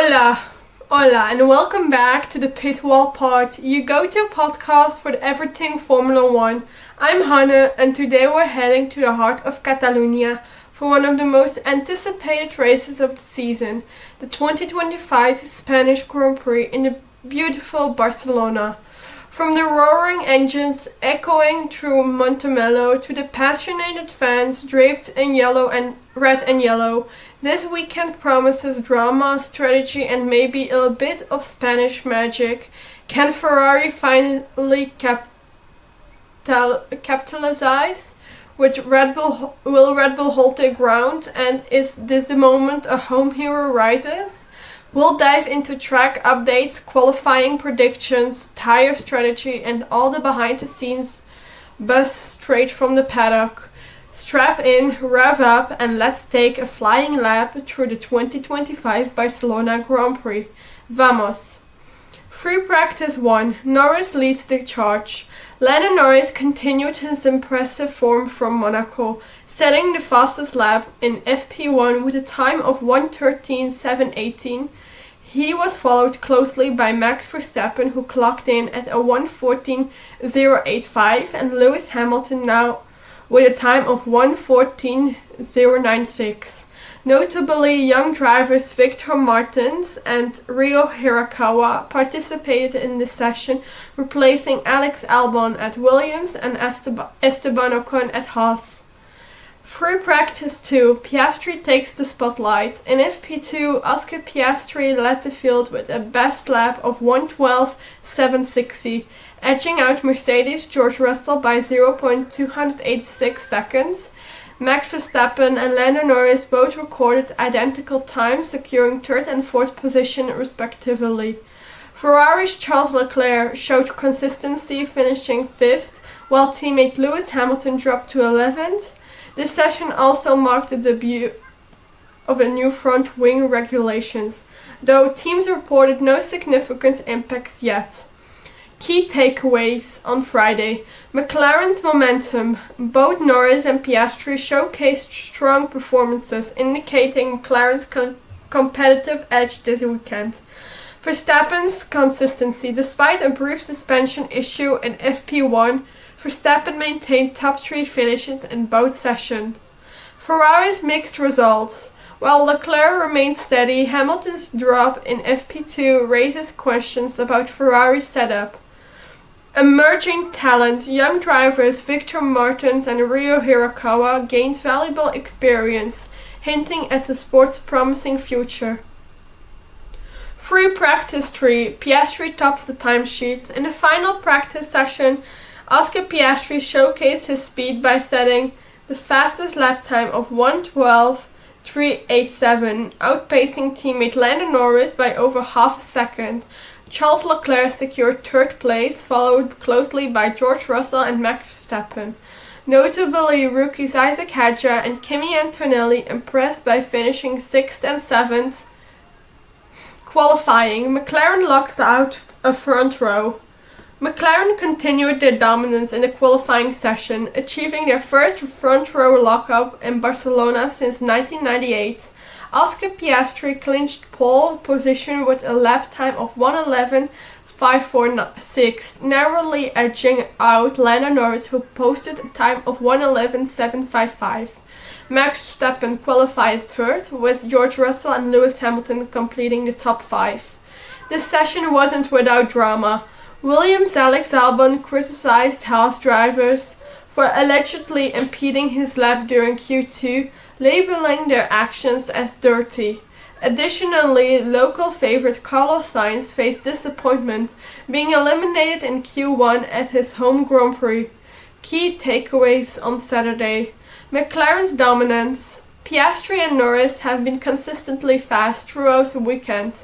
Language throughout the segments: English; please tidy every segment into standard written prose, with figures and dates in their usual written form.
Hola, hola, and welcome back to the Pitwall Pod, your go-to podcast for everything Formula One. I'm Hannah, and today we're heading to the heart of Catalonia for one of the most anticipated races of the season, the 2025 Spanish Grand Prix in the beautiful Barcelona. From the roaring engines echoing through Montemelo to the passionate fans draped in red and yellow, this weekend promises drama, strategy, and maybe a bit of Spanish magic. Can Ferrari finally capitalize? Will Red Bull hold their ground? And is this the moment a home hero rises? We'll dive into track updates, qualifying predictions, tire strategy, and all the behind-the-scenes buzz straight from the paddock. Strap in, rev up, and let's take a flying lap through the 2025 Barcelona Grand Prix. Vamos! Free practice 1. Norris leads the charge. Lando Norris continued his impressive form from Monaco, setting the fastest lap in FP1 with a time of 1:13.718. He was followed closely by Max Verstappen, who clocked in at a 1:14.085, and Lewis Hamilton now with a time of 1:14.096. Notably, young drivers Victor Martins and Rio Hirakawa participated in this session, replacing Alex Albon at Williams and Esteban Ocon at Haas. Free practice 2, Piastri takes the spotlight. In FP2, Oscar Piastri led the field with a best lap of 1:12.760, edging out Mercedes' George Russell by 0.286 seconds. Max Verstappen and Lando Norris both recorded identical times, securing third and fourth position respectively. Ferrari's Charles Leclerc showed consistency, finishing fifth, while teammate Lewis Hamilton dropped to 11th. This session also marked the debut of a new front wing regulations, though teams reported no significant impacts yet. Key takeaways on Friday. McLaren's momentum. Both Norris and Piastri showcased strong performances, indicating McLaren's competitive edge this weekend. Verstappen's consistency. Despite a brief suspension issue in FP1, Verstappen maintained top 3 finishes in both sessions. Ferrari's mixed results. While Leclerc remained steady, Hamilton's drop in FP2 raises questions about Ferrari's setup. Emerging talents. Young drivers Victor Martins and Rio Hirakawa gained valuable experience, hinting at the sport's promising future. Free practice 3. Piastri tops the timesheets. In the final practice session, Oscar Piastri showcased his speed by setting the fastest lap time of 1:12.387, outpacing teammate Lando Norris by over half a second. Charles Leclerc secured third place, followed closely by George Russell and Max Verstappen. Notably, rookies Isaac Hadjar and Kimi Antonelli impressed by finishing 6th and 7th. Qualifying, McLaren locks out a front row. McLaren continued their dominance in the qualifying session, achieving their first front row lockup in Barcelona since 1998. Oscar Piastri clinched pole position with a lap time of 1:11.546, narrowly edging out Lando Norris, who posted a time of 1:11.755. Max Verstappen qualified third, with George Russell and Lewis Hamilton completing the top 5. This session wasn't without drama. Williams' Alex Albon criticized Haas drivers for allegedly impeding his lap during Q2, labeling their actions as dirty. Additionally, local favorite Carlos Sainz faced disappointment, being eliminated in Q1 at his home Grand Prix. Key takeaways on Saturday. McLaren's dominance. Piastri and Norris have been consistently fast throughout the weekend,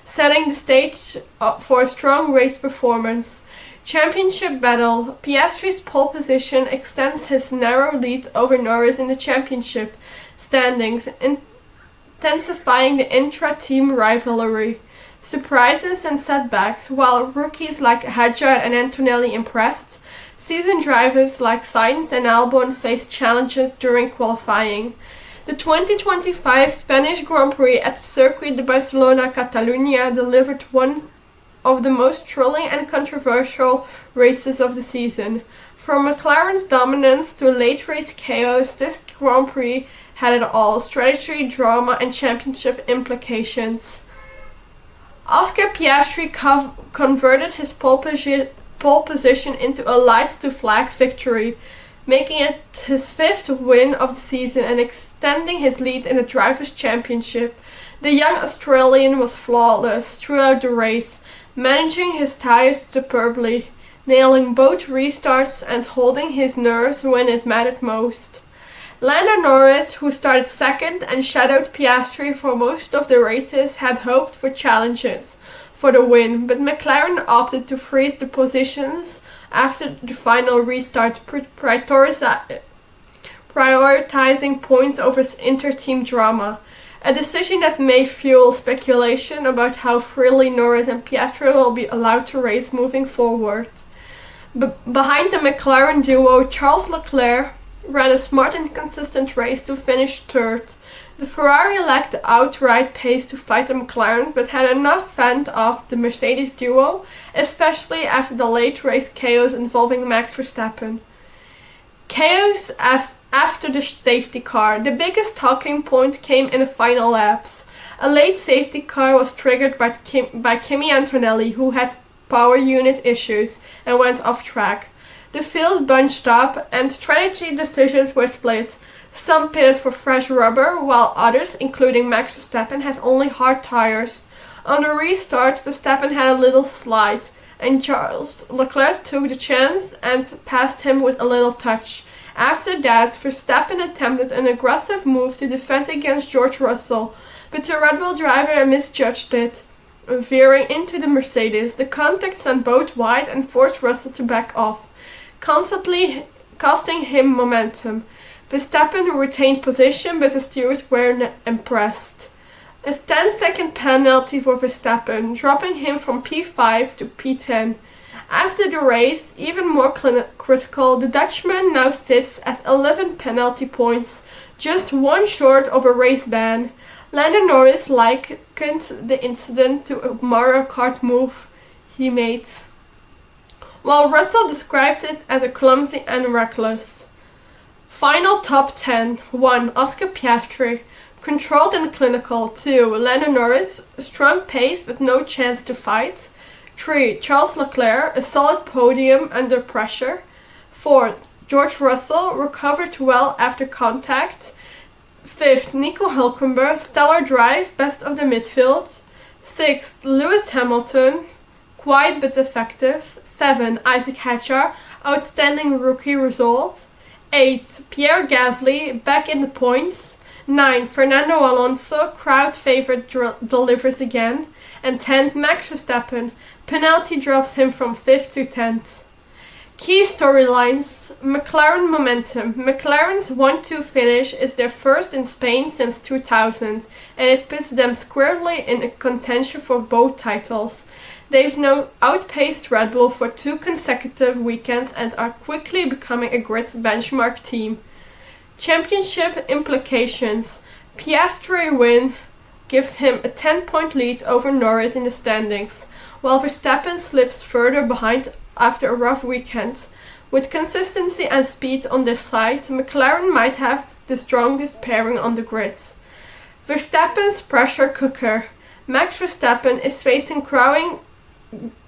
setting the stage for a strong race performance. Championship battle. Piastri's pole position extends his narrow lead over Norris in the championship standings, intensifying the intra-team rivalry. Surprises and setbacks. While rookies like Hadjar and Antonelli impressed, seasoned drivers like Sainz and Albon faced challenges during qualifying. The 2025 Spanish Grand Prix at the Circuit de Barcelona Catalunya delivered one of the most thrilling and controversial races of the season. From McLaren's dominance to late race chaos, this Grand Prix had it all: strategy, drama, and championship implications. Oscar Piastri converted his pole position into a lights-to-flag victory, making it his 5th win of the season and extending his lead in the Drivers' Championship. The young Australian was flawless throughout the race, managing his tyres superbly, nailing both restarts and holding his nerves when it mattered most. Lando Norris, who started second and shadowed Piastri for most of the races, had hoped for challenges for the win, but McLaren opted to freeze the positions after the final restart, prioritizing points over inter-team drama, a decision that may fuel speculation about how freely Norris and Piastri will be allowed to race moving forward. Behind the McLaren duo, Charles Leclerc ran a smart and consistent race to finish 3rd. The Ferrari lacked the outright pace to fight the McLarens, but had enough fend off the Mercedes duo, especially after the late race chaos involving Max Verstappen. Chaos after the safety car. The biggest talking point came in the final laps. A late safety car was triggered by Kimi Antonelli, who had power unit issues and went off track. The field bunched up and strategy decisions were split. Some pitted for fresh rubber, while others, including Max Verstappen, had only hard tires. On the restart, Verstappen had a little slide, and Charles Leclerc took the chance and passed him with a little touch. After that, Verstappen attempted an aggressive move to defend against George Russell, but the Red Bull driver misjudged it, veering into the Mercedes. The contact sent both wide and forced Russell to back off, constantly costing him momentum. Verstappen retained position, but the stewards weren't impressed. A 10-second penalty for Verstappen, dropping him from P5 to P10. After the race, even more critical, the Dutchman now sits at 11 penalty points, just one short of a race ban. Lando Norris likened the incident to a Mario Kart move he made, while Russell described it as a clumsy and reckless. Final top 10. 1. Oscar Piastri, controlled and clinical. 2. Lando Norris, strong pace but no chance to fight. 3. Charles Leclerc, a solid podium under pressure. 4. George Russell, recovered well after contact. 5th, Nico Hülkenberg, stellar drive, best of the midfield. 6th, Lewis Hamilton, quiet but effective. 7. Isaac Hadjar, outstanding rookie result. 8. Pierre Gasly, back in the points. 9. Fernando Alonso, crowd favorite, delivers again. And 10th, Max Verstappen, penalty drops him from 5th to 10th. Key storylines: McLaren momentum. McLaren's 1-2 finish is their first in Spain since 2000, and it puts them squarely in contention for both titles. They've now outpaced Red Bull for 2 consecutive weekends and are quickly becoming a grid's benchmark team. Championship implications: Piastri win gives him a 10-point lead over Norris in the standings, while Verstappen slips further behind after a rough weekend. With consistency and speed on their side, McLaren might have the strongest pairing on the grid. Verstappen's pressure cooker. Max Verstappen is facing growing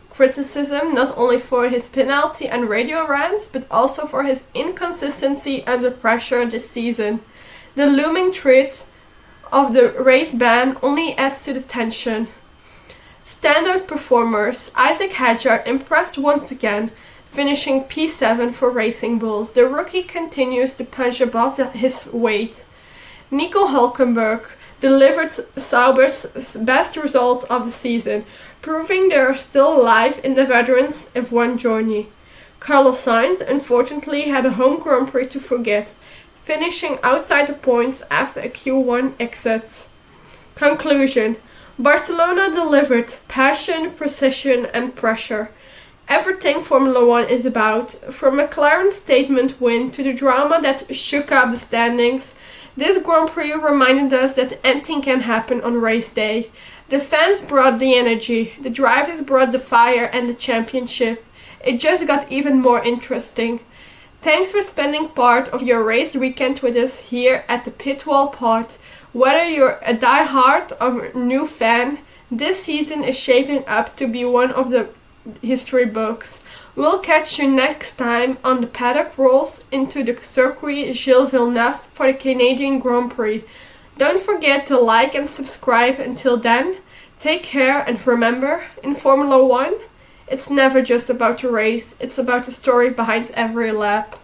criticism not only for his penalty and radio rants, but also for his inconsistency under pressure this season. The looming threat of the race ban only adds to the tension. Standout performers: Isaac Hadjar impressed once again, finishing P7 for Racing Bulls. The rookie continues to punch above his weight. Nico Hülkenberg delivered Sauber's best result of the season, proving they are still alive in the veterans F1 journey. Carlos Sainz unfortunately had a home Grand Prix to forget, finishing outside the points after a Q1 exit. Conclusion: Barcelona delivered passion, precision and pressure. Everything Formula One is about, from McLaren's statement win to the drama that shook up the standings, This Grand Prix reminded us that anything can happen on race day. The fans brought the energy, the drivers brought the fire and the championship. It just got even more interesting. Thanks for spending part of your race weekend with us here at the Pit Wall Pod. Whether you're a die-hard or a new fan, this season is shaping up to be one of the history books. We'll catch you next time on the paddock rolls into the Circuit Gilles Villeneuve for the Canadian Grand Prix. Don't forget to like and subscribe. Until then, take care and remember, in Formula 1, it's never just about the race, it's about the story behind every lap.